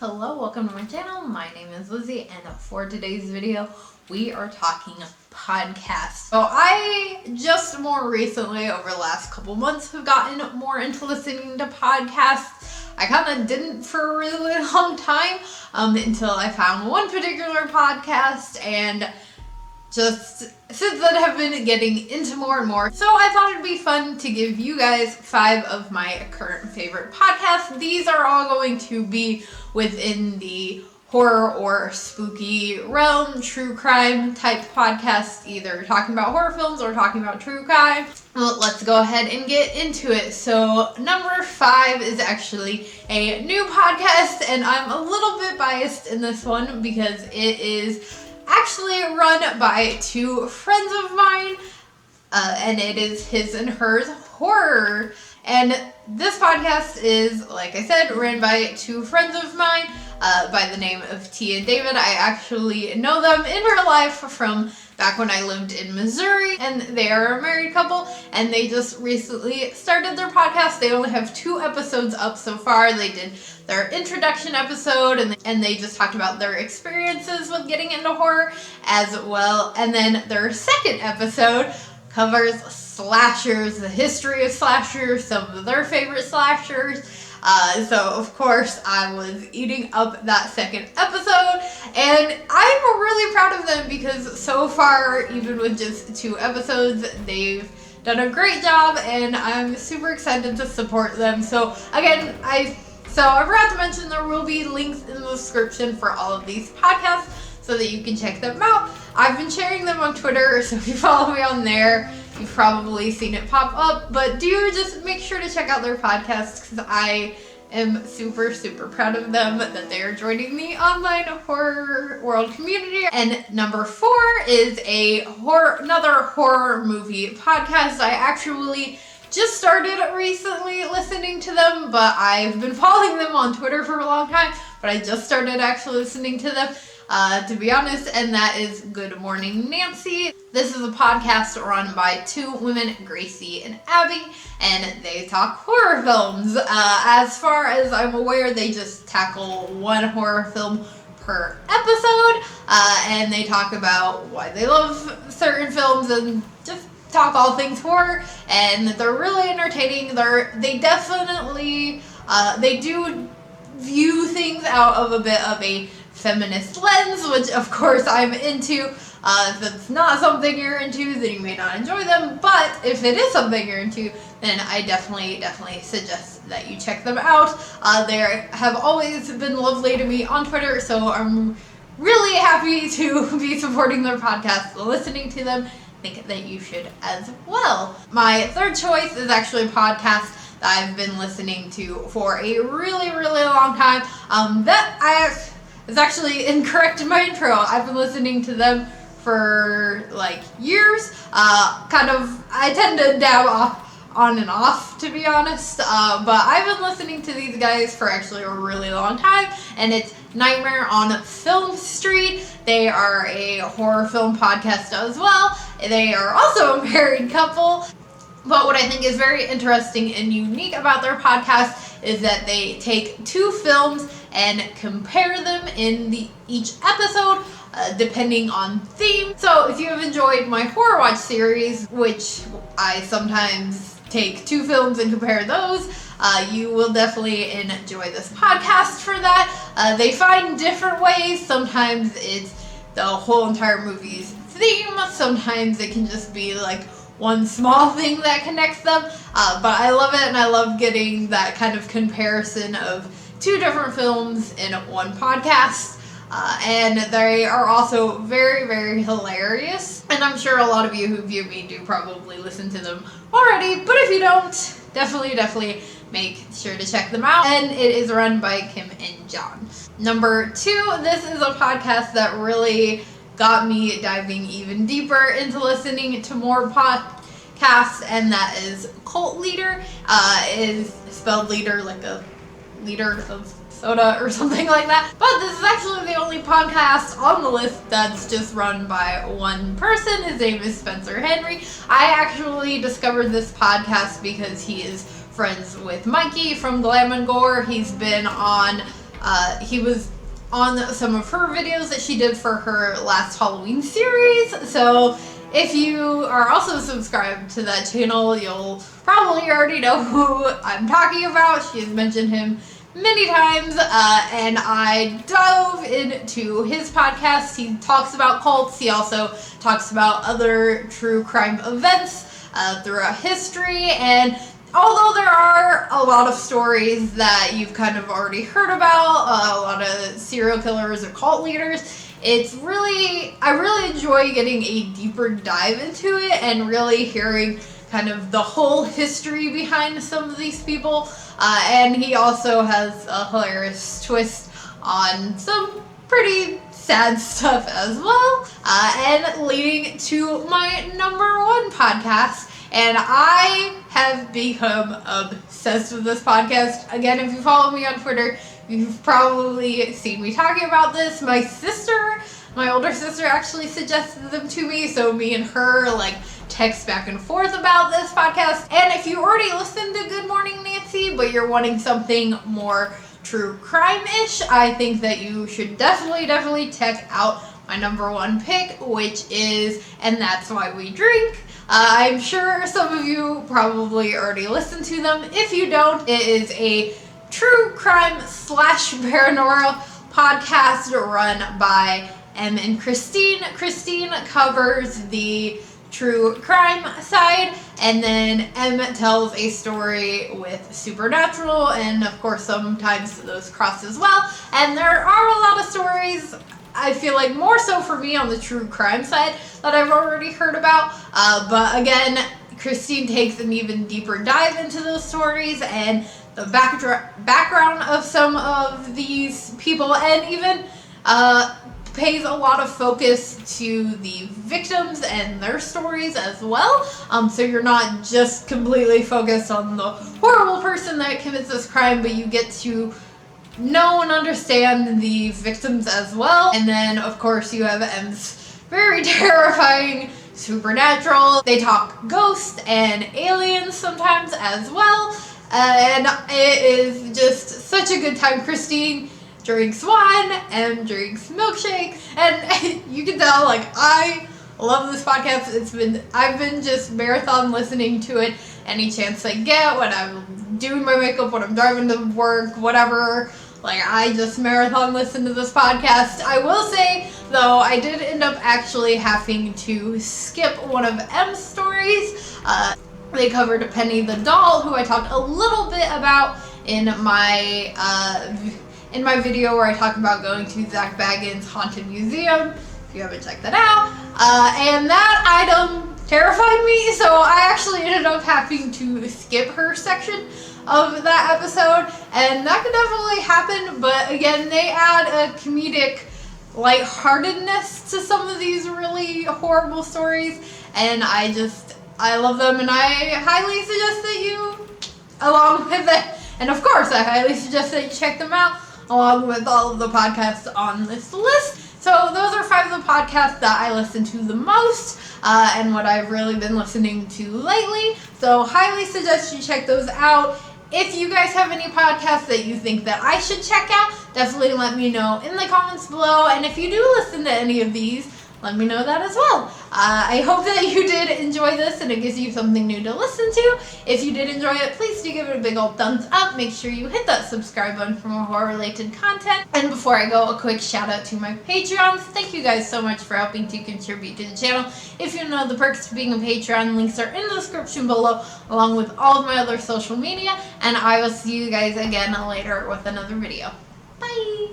Hello, welcome to my channel. My name is Lizzie, and for today's video, we are talking podcasts. So I just more recently, over the last couple months, have gotten more into listening to podcasts. I kind of didn't for a really long time until I found one particular podcast, and just since then have been getting into more and more. So I thought it'd be fun to give you guys 5 of my current favorite podcasts. These are all going to be within the horror or spooky realm, true crime type podcasts, either talking about horror films or talking about true crime. Well, let's go ahead and get into it. So number 5 is actually a new podcast, and I'm a little bit biased in this one because it is actually run by 2 friends of mine, and it is His and Hers Horror. And this podcast is, like I said, ran by 2 friends of mine by the name of Tia and David. I actually know them in real life from back when I lived in Missouri, and they are a married couple, and they just recently started their podcast. They only have 2 episodes up so far. They did their introduction episode, and they just talked about their experiences with getting into horror as well. And then their second episode covers slashers, the history of slashers, some of their favorite slashers. So of course I was eating up that second episode, and I'm really proud of them because so far, even with just 2 episodes, they've done a great job, and I'm super excited to support them. So again, I forgot to mention there will be links in the description for all of these podcasts so that you can check them out. I've been sharing them on Twitter, so if you follow me on there, you've probably seen it pop up, but do just make sure to check out their podcast because I am super, super proud of them that they are joining the online horror world community. And number 4 is another horror movie podcast. I actually just started recently listening to them, but I've been following them on Twitter for a long time, but I just started actually listening to them, to be honest, and that is Good Morning Nancy. This is a podcast run by 2 women, Gracie and Abby, and they talk horror films. As far as I'm aware, they just tackle 1 horror film per episode, and they talk about why they love certain films and just talk all things horror, and they're really entertaining. They definitely, they do view things out of a bit of a feminist lens, which of course I'm into. If it's not something you're into, then you may not enjoy them, but if it is something you're into, then I definitely suggest that you check them out. They have always been lovely to me on Twitter, so I'm really happy to be supporting their podcast, listening to them. I think that you should as well. My third choice is actually a podcast that I've been listening to for a really, really long time. It's actually incorrect in my intro. I've been listening to them for like years. I tend to dab off on and off, to be honest. But I've been listening to these guys for actually a really long time, and it's Nightmare on Film Street. They are a horror film podcast as well. They are also a married couple. But what I think is very interesting and unique about their podcast is that they take 2 films and compare them in each episode, depending on theme. So if you have enjoyed my Horror Watch series, which I sometimes take 2 films and compare those, you will definitely enjoy this podcast for that. They find different ways. Sometimes it's the whole entire movie's theme. Sometimes it can just be like one small thing that connects them. But I love it, and I love getting that kind of comparison of 2 different films in one podcast. And they are also very, very hilarious. And I'm sure a lot of you who view me do probably listen to them already. But if you don't, definitely make sure to check them out. And it is run by Kim and John. Number 2, this is a podcast that really got me diving even deeper into listening to more podcasts, and that is Cult Leader. Is spelled leader like a liter of soda or something like that. But this is actually the only podcast on the list that's just run by one person. His name is Spencer Henry. I actually discovered this podcast because he is friends with Mikey from Glam and Gore. He's been on He was on some of her videos that she did for her last Halloween series. So if you are also subscribed to that channel, you'll probably already know who I'm talking about. She has mentioned him many times, and I dove into his podcast. He talks about cults. He also talks about other true crime events throughout history, and although there are a lot of stories that you've kind of already heard about, a lot of serial killers or cult leaders, I really enjoy getting a deeper dive into it and really hearing kind of the whole history behind some of these people. And he also has a hilarious twist on some pretty sad stuff as well. And leading to my #1 podcast. And I have become obsessed with this podcast. Again, if you follow me on Twitter, you've probably seen me talking about this. My older sister actually suggested them to me, so me and her text back and forth about this podcast. And if you already listened to Good Morning Nancy, but you're wanting something more true crime-ish, I think that you should definitely check out my #1 pick, which is And That's Why We Drink. I'm sure some of you probably already listened to them. If you don't, it is a true crime / paranormal podcast run by Em and Christine. Christine covers the true crime side, and then Em tells a story with supernatural, and of course sometimes those cross as well. And there are a lot of stories, I feel like more so for me on the true crime side, that I've already heard about. But again, Christine takes an even deeper dive into those stories and the background of some of these people, and even pays a lot of focus to the victims and their stories as well. So you're not just completely focused on the horrible person that commits this crime, but you get to know and understand the victims as well. And then of course you have Em's very terrifying supernatural. They talk ghosts and aliens sometimes as well, and it is just such a good time. Christine drinks wine and drinks milkshakes, and you can tell I love this podcast. I've been just marathon listening to it any chance I get, when I'm doing my makeup, when I'm driving to work, whatever. I just marathon listen to this podcast. I will say, though, I did end up actually having to skip one of M's stories. They covered Penny the doll, who I talked a little bit about in my video where I talk about going to Zach Bagans' Haunted Museum, if you haven't checked that out. And that item terrified me, so I actually ended up having to skip her section of that episode, and that could definitely happen. But again, they add a comedic lightheartedness to some of these really horrible stories, and I love them, and I highly suggest that you, along with it, and of course I highly suggest that you check them out along with all of the podcasts on this list. So those are 5 of the podcasts that I listen to the most, and what I've really been listening to lately. So highly suggest you check those out. If you guys have any podcasts that you think that I should check out, definitely let me know in the comments below. And if you do listen to any of these, let me know that as well. I hope that you did enjoy this and it gives you something new to listen to. If you did enjoy it, please do give it a big old thumbs up. Make sure you hit that subscribe button for more horror-related content. And before I go, a quick shout out to my Patreons. Thank you guys so much for helping to contribute to the channel. If you know the perks to being a Patreon, links are in the description below, along with all of my other social media. And I will see you guys again later with another video. Bye!